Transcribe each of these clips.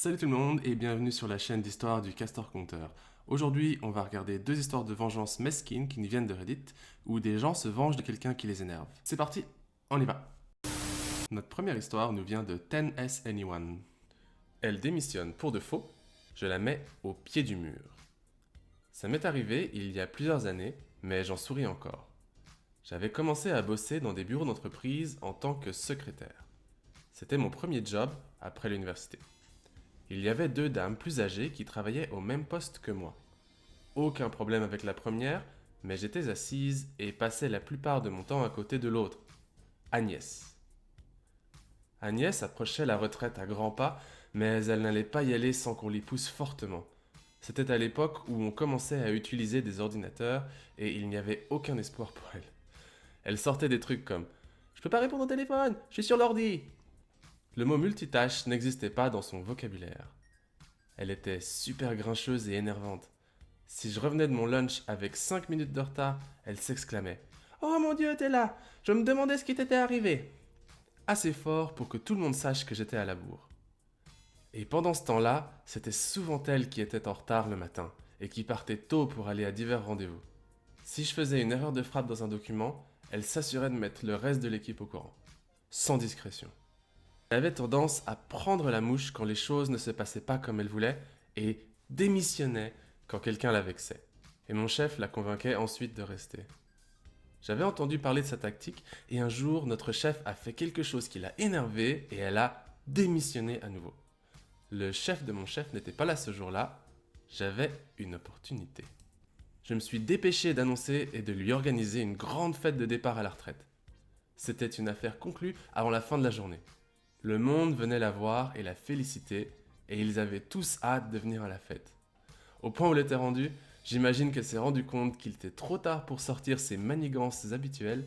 Salut tout le monde et bienvenue sur la chaîne d'histoire du Castor Conteur. Aujourd'hui, on va regarder deux histoires de vengeance mesquines qui nous viennent de Reddit, où des gens se vengent de quelqu'un qui les énerve. C'est parti, on y va. Notre première histoire nous vient de 10S Anyone. Elle démissionne pour de faux, je la mets au pied du mur. Ça m'est arrivé il y a plusieurs années, mais j'en souris encore. J'avais commencé à bosser dans des bureaux d'entreprise en tant que secrétaire. C'était mon premier job après l'université. Il y avait deux dames plus âgées qui travaillaient au même poste que moi. Aucun problème avec la première, mais j'étais assise et passais la plupart de mon temps à côté de l'autre, Agnès. Agnès approchait la retraite à grands pas, mais elle n'allait pas y aller sans qu'on l'y pousse fortement. C'était à l'époque où on commençait à utiliser des ordinateurs et il n'y avait aucun espoir pour elle. Elle sortait des trucs comme « Je peux pas répondre au téléphone, je suis sur l'ordi !» Le mot multitâche n'existait pas dans son vocabulaire. Elle était super grincheuse et énervante. Si je revenais de mon lunch avec 5 minutes de retard, elle s'exclamait « Oh mon Dieu, t'es là! Je me demandais ce qui t'était arrivé !» Assez fort pour que tout le monde sache que j'étais à la bourre. Et pendant ce temps-là, c'était souvent elle qui était en retard le matin et qui partait tôt pour aller à divers rendez-vous. Si je faisais une erreur de frappe dans un document, elle s'assurait de mettre le reste de l'équipe au courant. Sans discrétion. Elle avait tendance à prendre la mouche quand les choses ne se passaient pas comme elle voulait et démissionnait quand quelqu'un la vexait. Et mon chef la convainquait ensuite de rester. J'avais entendu parler de sa tactique et un jour, notre chef a fait quelque chose qui l'a énervée et elle a démissionné à nouveau. Le chef de mon chef n'était pas là ce jour-là, j'avais une opportunité. Je me suis dépêché d'annoncer et de lui organiser une grande fête de départ à la retraite. C'était une affaire conclue avant la fin de la journée. Le monde venait la voir et la féliciter, et ils avaient tous hâte de venir à la fête. Au point où elle était rendue, j'imagine qu'elle s'est rendue compte qu'il était trop tard pour sortir ses manigances habituelles,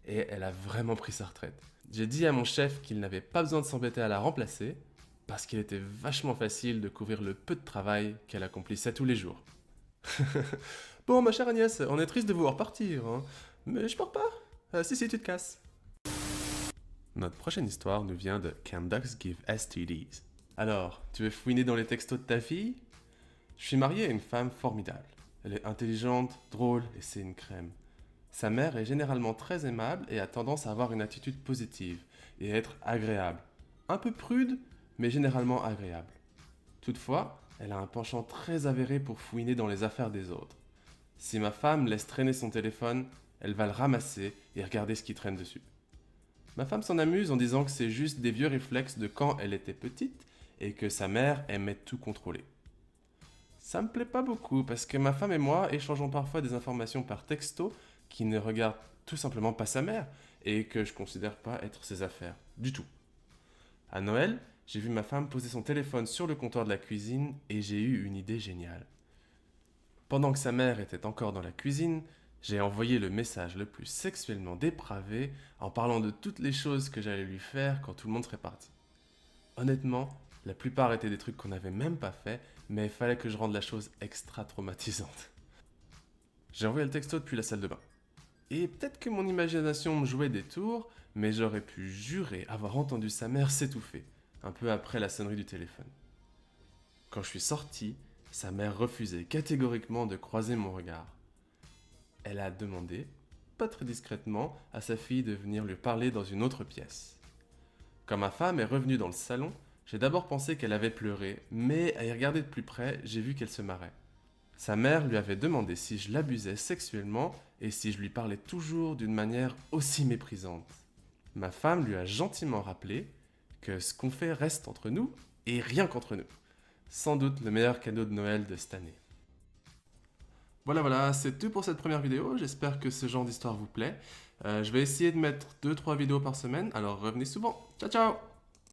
et elle a vraiment pris sa retraite. J'ai dit à mon chef qu'il n'avait pas besoin de s'embêter à la remplacer, parce qu'il était vachement facile de couvrir le peu de travail qu'elle accomplissait tous les jours. Bon, ma chère Agnès, on est triste de vous voir partir, hein. Mais je pars pas. Si, tu te casses. Notre prochaine histoire nous vient de Can Ducks Give STDs? Alors, tu veux fouiner dans les textos de ta fille? Je suis marié à une femme formidable. Elle est intelligente, drôle et c'est une crème. Sa mère est généralement très aimable et a tendance à avoir une attitude positive et à être agréable. Un peu prude, mais généralement agréable. Toutefois, elle a un penchant très avéré pour fouiner dans les affaires des autres. Si ma femme laisse traîner son téléphone, elle va le ramasser et regarder ce qui traîne dessus. Ma femme s'en amuse en disant que c'est juste des vieux réflexes de quand elle était petite et que sa mère aimait tout contrôler. Ça me plaît pas beaucoup parce que ma femme et moi échangeons parfois des informations par texto qui ne regardent tout simplement pas sa mère et que je considère pas être ses affaires du tout. À Noël, j'ai vu ma femme poser son téléphone sur le comptoir de la cuisine et j'ai eu une idée géniale. Pendant que sa mère était encore dans la cuisine, j'ai envoyé le message le plus sexuellement dépravé en parlant de toutes les choses que j'allais lui faire quand tout le monde serait parti. Honnêtement, la plupart étaient des trucs qu'on n'avait même pas fait, mais il fallait que je rende la chose extra traumatisante. J'ai envoyé le texto depuis la salle de bain. Et peut-être que mon imagination me jouait des tours, mais j'aurais pu jurer avoir entendu sa mère s'étouffer, un peu après la sonnerie du téléphone. Quand je suis sorti, sa mère refusait catégoriquement de croiser mon regard. Elle a demandé, pas très discrètement, à sa fille de venir lui parler dans une autre pièce. Quand ma femme est revenue dans le salon, j'ai d'abord pensé qu'elle avait pleuré, mais à y regarder de plus près, j'ai vu qu'elle se marrait. Sa mère lui avait demandé si je l'abusais sexuellement et si je lui parlais toujours d'une manière aussi méprisante. Ma femme lui a gentiment rappelé que ce qu'on fait reste entre nous et rien qu'entre nous. Sans doute le meilleur cadeau de Noël de cette année. Voilà, c'est tout pour cette première vidéo. J'espère que ce genre d'histoire vous plaît. Je vais essayer de mettre 2-3 vidéos par semaine, alors revenez souvent. Ciao, ciao!